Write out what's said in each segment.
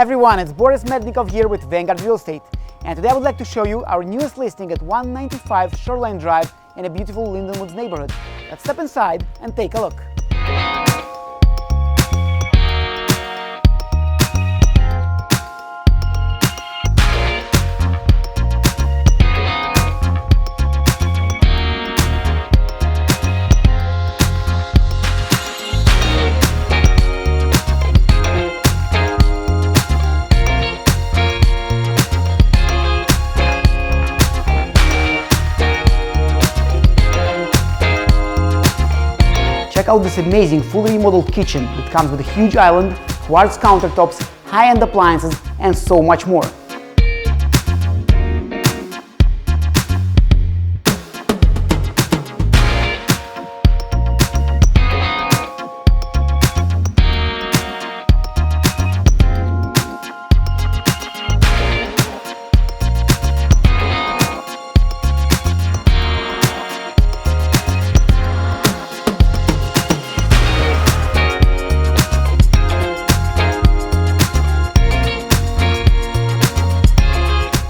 everyone, it's Boris Mednikov here with Vanguard Real Estate, and today I would like to show you our newest listing at 195 Shoreline Drive in a beautiful Lindenwoods neighborhood. Let's step inside and take a look. Check out this amazing fully remodeled kitchen that comes with a huge island, quartz countertops, high-end appliances, and so much more.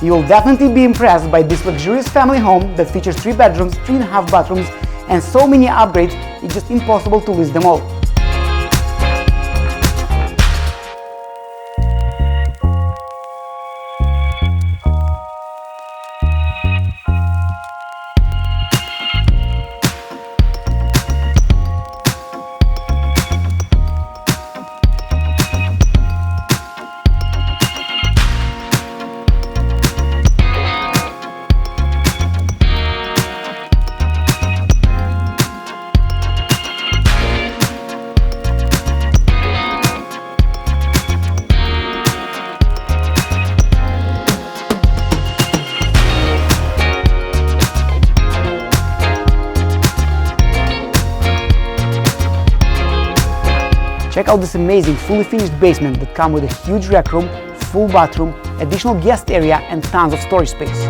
You will definitely be impressed by this luxurious family home that features 3 bedrooms, 3.5 bathrooms, and so many upgrades, it's just impossible to list them all. Check out this amazing fully finished basement that comes with a huge rec room, full bathroom, additional guest area, and tons of storage space.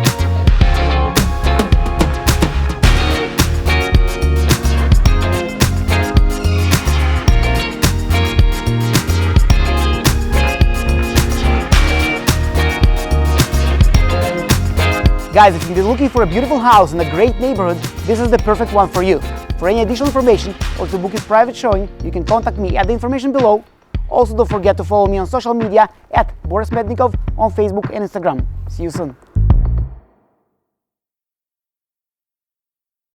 Guys, if you're looking for a beautiful house in a great neighborhood, this is the perfect one for you. For any additional information or to book a private showing, you can contact me at the information below. Also, don't forget to follow me on social media at Boris Mednikov on Facebook and Instagram. See you soon.